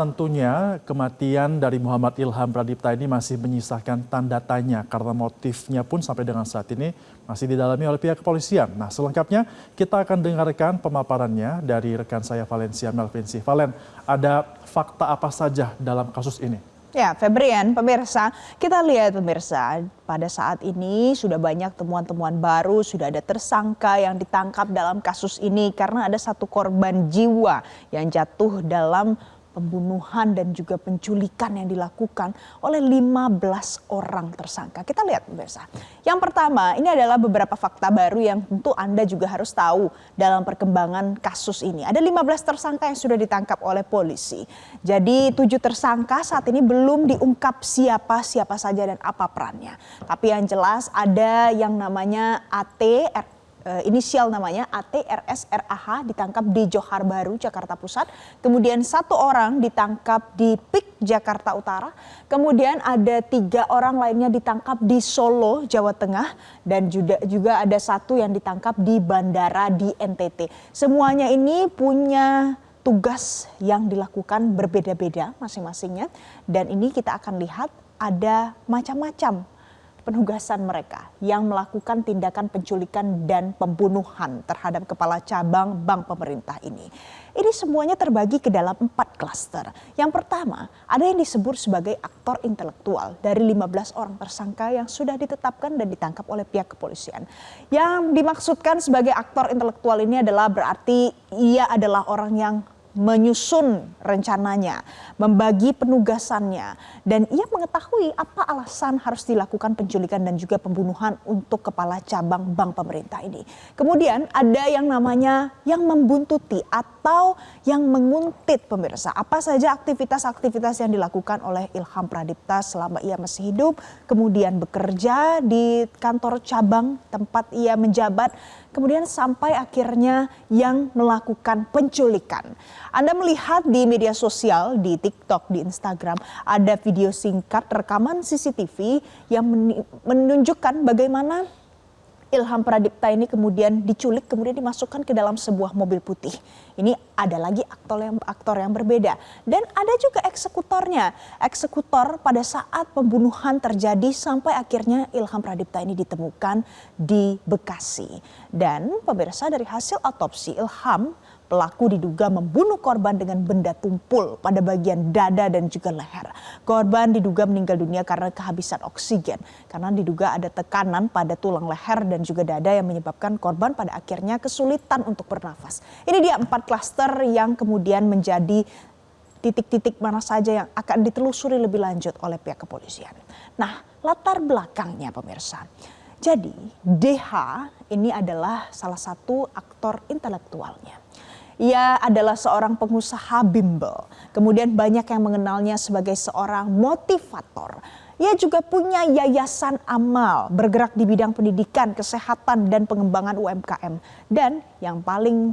tentunya kematian dari Muhammad Ilham Pradipta ini masih menyisakan tanda tanya karena motifnya pun sampai dengan saat ini masih didalami oleh pihak kepolisian. Nah, selengkapnya kita akan dengarkan pemaparannya dari rekan saya Valencia Melvinci. Valen, ada fakta apa saja dalam kasus ini? Ya, Febrian, pemirsa, kita lihat pemirsa, pada saat ini sudah banyak temuan-temuan baru, sudah ada tersangka yang ditangkap dalam kasus ini karena ada satu korban jiwa yang jatuh dalam pembunuhan dan juga penculikan yang dilakukan oleh 15 orang tersangka. Kita lihat pemirsa. Yang pertama, ini adalah beberapa fakta baru yang tentu Anda juga harus tahu dalam perkembangan kasus ini. Ada 15 tersangka yang sudah ditangkap oleh polisi. Jadi 7 tersangka saat ini belum diungkap siapa saja dan apa perannya. Tapi yang jelas ada yang namanya inisial namanya ATRSRAH ditangkap di Johar Baru, Jakarta Pusat. Kemudian 1 orang ditangkap di PIK, Jakarta Utara. Kemudian ada 3 orang lainnya ditangkap di Solo, Jawa Tengah. Dan juga ada 1 yang ditangkap di bandara di NTT. Semuanya ini punya tugas yang dilakukan berbeda-beda masing-masingnya. Dan ini kita akan lihat ada macam-macam penugasan mereka yang melakukan tindakan penculikan dan pembunuhan terhadap kepala cabang bank pemerintah ini. Ini semuanya terbagi ke dalam 4 klaster. Yang pertama, ada yang disebut sebagai aktor intelektual dari 15 orang tersangka yang sudah ditetapkan dan ditangkap oleh pihak kepolisian. Yang dimaksudkan sebagai aktor intelektual ini adalah berarti ia adalah orang yang menyusun rencananya, membagi penugasannya, dan ia mengetahui apa alasan harus dilakukan penculikan dan juga pembunuhan untuk kepala cabang bank pemerintah ini. Kemudian ada yang namanya yang membuntuti atau yang menguntit pemirsa. Apa saja aktivitas-aktivitas yang dilakukan oleh Ilham Pradipta selama ia masih hidup, kemudian bekerja di kantor cabang tempat ia menjabat, kemudian sampai akhirnya yang melakukan penculikan. Anda melihat di media sosial, di TikTok, di Instagram, ada video singkat rekaman CCTV yang menunjukkan bagaimana Ilham Pradipta ini kemudian diculik, kemudian dimasukkan ke dalam sebuah mobil putih. Ini ada lagi aktor yang berbeda. Dan ada juga eksekutornya. Eksekutor pada saat pembunuhan terjadi sampai akhirnya Ilham Pradipta ini ditemukan di Bekasi. Dan pemirsa, dari hasil otopsi, Ilham pelaku diduga membunuh korban dengan benda tumpul pada bagian dada dan juga leher. Korban diduga meninggal dunia karena kehabisan oksigen. Karena diduga ada tekanan pada tulang leher dan juga dada yang menyebabkan korban pada akhirnya kesulitan untuk bernafas. Ini dia 4 klaster yang kemudian menjadi titik-titik mana saja yang akan ditelusuri lebih lanjut oleh pihak kepolisian. Nah, latar belakangnya pemirsa. Jadi DH ini adalah salah satu aktor intelektualnya. Ia adalah seorang pengusaha bimbel. Kemudian banyak yang mengenalnya sebagai seorang motivator. Ia juga punya yayasan amal bergerak di bidang pendidikan, kesehatan, dan pengembangan UMKM. Dan yang paling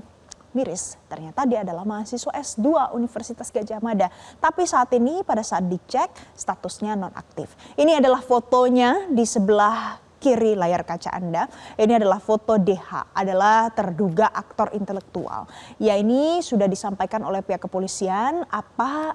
miris, ternyata dia adalah mahasiswa S2 Universitas Gadjah Mada. Tapi saat ini pada saat dicek statusnya nonaktif. Ini adalah fotonya di sebelah kiri layar kaca Anda. Ini adalah foto DH, adalah terduga aktor intelektual. Ya, ini sudah disampaikan oleh pihak kepolisian apa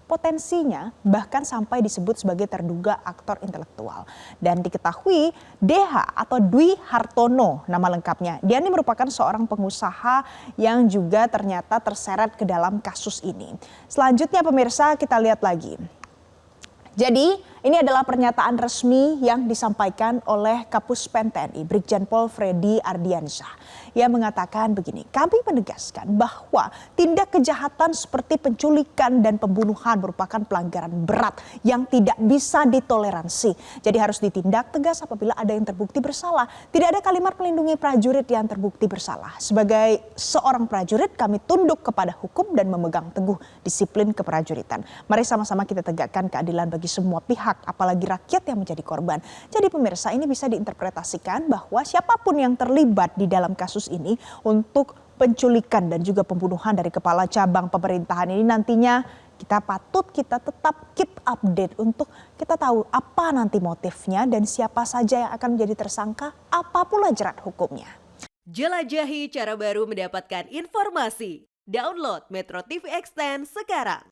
potensinya, bahkan sampai disebut sebagai terduga aktor intelektual. Dan diketahui DH atau Dwi Hartono nama lengkapnya. Dia ini merupakan seorang pengusaha yang juga ternyata terseret ke dalam kasus ini. Selanjutnya pemirsa, kita lihat lagi. Jadi ini adalah pernyataan resmi yang disampaikan oleh Kapus Pen TNI Brigjen Pol Freddy Ardiansyah. Ia mengatakan begini, kami menegaskan bahwa tindak kejahatan seperti penculikan dan pembunuhan merupakan pelanggaran berat yang tidak bisa ditoleransi. Jadi harus ditindak tegas apabila ada yang terbukti bersalah. Tidak ada kalimat melindungi prajurit yang terbukti bersalah. Sebagai seorang prajurit kami tunduk kepada hukum dan memegang teguh disiplin keprajuritan. Mari sama-sama kita tegakkan keadilan bagi semua pihak, apalagi rakyat yang menjadi korban. Jadi pemirsa, ini bisa diinterpretasikan bahwa siapapun yang terlibat di dalam kasus ini untuk penculikan dan juga pembunuhan dari kepala cabang pemerintahan ini nantinya kita tetap keep update untuk kita tahu apa nanti motifnya dan siapa saja yang akan menjadi tersangka, apa pula jerat hukumnya. Jelajahi cara baru mendapatkan informasi. Download Metro TV Extend sekarang.